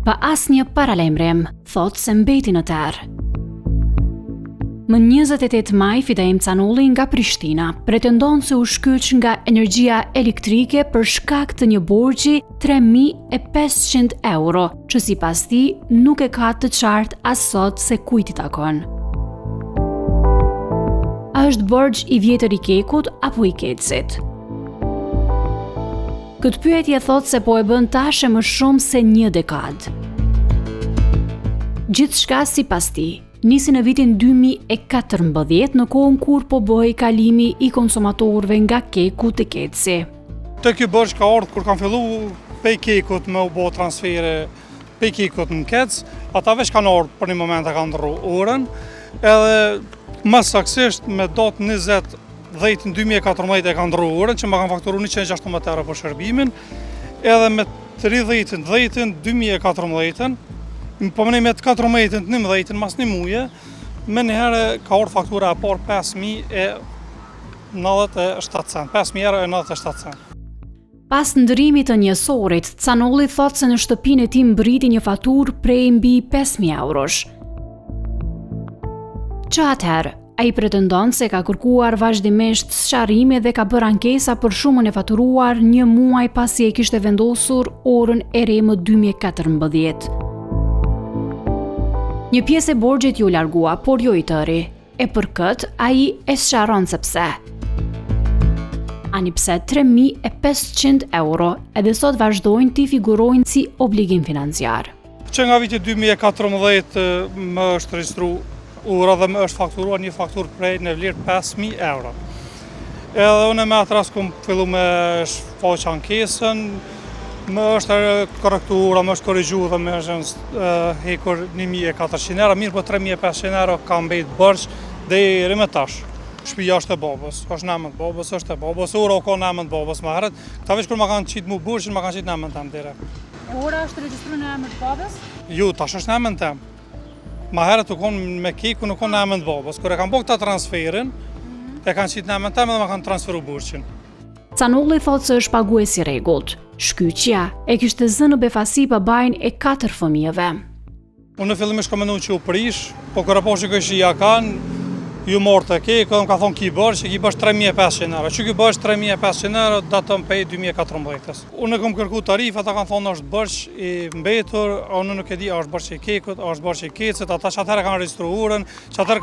pa asnjë paralajmërim, thotë se mbeti në terr. Më 28 maj, Fidaim Canolli nga Prishtina pretendon se u shkyç nga energjia elektrike për shkak të një borxhi 3.500 euro, që sipas tij nuk e ka të qartë as sot se kujt i takon. A është borxh i vjetër i Kekut apo i Kecit? Këtë pyetje thotë se po e bën tash e më shumë se një dekadë. Gjithçka sipas tij nisi në vitin 2014 në kohën kur po bëhej kalimi i konsumatorëve nga Keku te Keci. Te ky borxh ka ardhur kur kanë filluar pej Kekut me u bë transfere pej Kekut në Kec, ata veç kanë ardhur për një moment e kanë ndrru orën, edhe më saktësisht me datë 20/10/2014 e kanë ndrru orën që më kanë fakturuar 116 euro për shërbimin, edhe me 30/10/2014 po më me 14/11 mas një muje, me njëherë ka orë faktura e parë 5.097 cent, 5.097 cent. Pas ndërimit të njësorit, Canolli thotë se në shtëpinë e tij mbriti një faturë prej mbi 5.000 eurosh. Që atëherë, ai pretendon se ka kërkuar vazhdimisht sqarime dhe ka bërë ankesa për shumën e faturuar një muaj pasi e kishte vendosur orën e re më 2014. Një pjesë e borxhit ju largua, por jo i tëri, e për këtë ai e sqaron se pse. Ani pse 3.500 euro edhe sot vazhdojnë t'i figurojnë si obligim financiar. Që nga viti 2014 më është regjistruar ura dhe më është fakturuar një fakturë prej në vlerë 5.000 euro. Edhe unë me atë rast kom fillu me shfaq ankesën, më është korrektuar, më është korrigjuar dhe më është hekur 1.400 euro, mirë po 3.500 euro ka mbet borxh deri më tash. Shtëpia është e babës, është në emër të babës, është e babës, ora ka në emër të babës më herët. Këta veç kur ma kanë qitë mu borxhin, ma kanë qitë në emër tem dire. Ora është regjistruar në emër të babës? Jo, tash është në emër tem. Ma herët u konë me Keku, nuk konë në emër të babës. Kur e kanë bërë këta transferin, e kanë qitë në emër tem dhe ma kanë transferu borxhin. Canolli thotë se është pagues i rregullt. Shkyqja e kishte zënë në befasi babajnë e 4 fëmijëve. Unë në fillimisht kam menduar që u prish, po kur apo shikoj që ja kanë, ju morë të Keku, më ka thonë ki borxh, që ki borxh 3.500 euro. Që ki borxh 3.500 euro datën pej 2014. Unë e kam kërku tarifë, ata kanë thonë është borxh i mbetur, unë nuk e di, është borxh i Kekut, është borxh i Kecit, ata që atëherë kanë regjistruar, që atëherë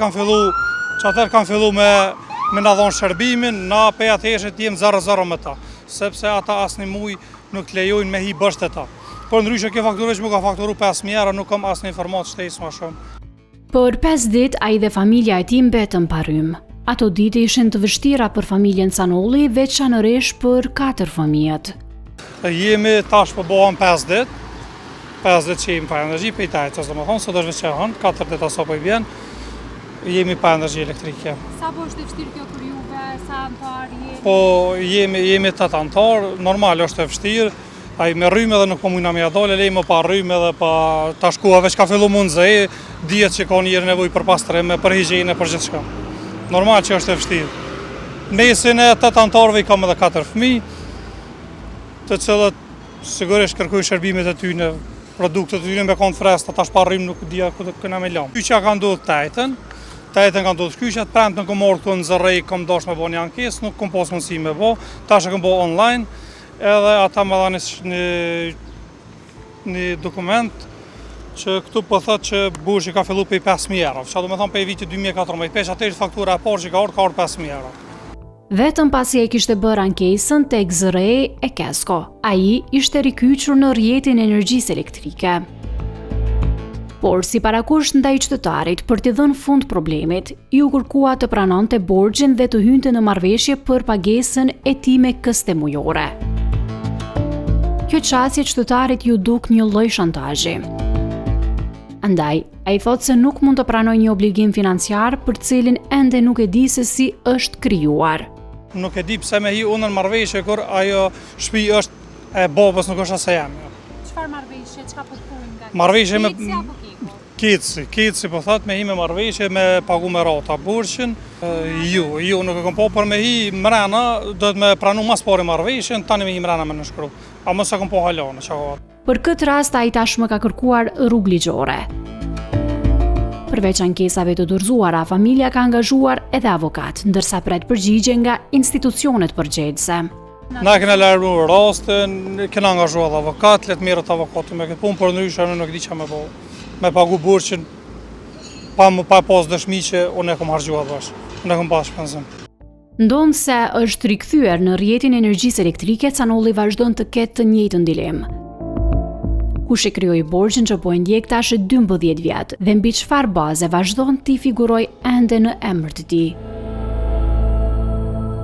kanë fillu me na dhonë shërbimin, na pe atëshet jem 0-0 me ta, sepse ata asnjë muj nuk të lejojnë me hi bësht e ta. Por ndryshe kjo fakturë që mu ka fakturu 5.000 euro, nuk kam asnjë informatë shtesë ma shumë. Për 5 ditë, ai dhe familja e tij mbetën pa rrymë. Ato ditë ishin të vështira për familjen Canolli, veçanërisht për 4 fëmijët. Jemi tash po bëhen 5 ditë, 5 ditë që jemi pa energji, pe i tajtës, domethënë, sot është veçanë, 4 ditë aso po i vjen, jemi pa energji elektrike. Sa po është e vështirë kjo për juve, sa antar jemi? Po jemi 8 antar, normal është e vështirë, ai me rrymë edhe nuk po mujna me ja dole, lejmë pa rrymë edhe pa ta shkua veç ka fillu mund zë, dihet që ka njëri nevojë për pastrime, për higienë, për gjithçka. Normal që është e vështirë. Mesin e 8 antarëve i kam edhe 4 fëmijë, të cilët sigurisht kërkojnë shërbimet e tyre, produktet e tyre me kon freskët, tash pa rrymë nuk dia ku të këna me lam. Kyçja ka ndodhur tajtën ka ndodhur kyçja, prandë në komor këtu në Zërrej kam dash me bëj një ankesë, nuk kam pas mundësi me bë, tash e kam bë online. Edhe ata më dhanë një dokument që këtu po thotë që borxhi ka fillu pej 5.000 euro. Që do me thonë pej viti 2014, pesh atër faktura e parë që ka orë 5.000 euro. Vetëm pasi e kishte bërë ankesën tek Zërrej e Kesko, ai ishte rikyqur në rrjetin e energjisë elektrike. Por si parakusht ndaj qytetarit për t'i dhënë fund problemit, ju kërkua të pranonte borxhin dhe të hynte në marrëveshje për pagesën e tij me këste mujore. Kjo çastje qytetarit ju duk një lloj shantazhi. Andaj, ai thotë se nuk mund të pranojë një obligim financiar për cilin ende nuk e di se si është krijuar. Nuk e di pse me hi unë në marrëveshje kur ajo shtëpi është e babës, nuk është as e jam. Çfarë marrëveshje, çka po thuajnë nga? Marrëveshje me Keci po thot me hi me marrëveshje me pagu me rata borxhin. Jo, nuk e kam po për me hi mrena, do të me pranu mas pari marrëveshjen, tani me hi mrena me në shkru. A mos e kam po halane, çka ka. Për këtë rast ai tashmë ka kërkuar rrugë ligjore. Përveç ankesave të dorëzuara, familja ka angazhuar edhe avokat, ndërsa pret përgjigje nga institucionet përgjegjëse. Na kena larguar rastin, kena angazhuar avokat, le të merret avokati me këtë punë, por ndryshe unë nuk di çfarë më bëj. Me pagu burqin pa pas dëshmi që unë e kam harxhuar bash. Unë e kam pas shpenzim. Ndonë se është rikthyer në rrjetin e energjisë elektrike, Canolli vazhdon të ketë të njëjtën dilemë. Kush e krijoi borxhin që po e ndjek tash 12 vjet dhe mbi çfarë baze vazhdon të figuroj ende në emër të tij.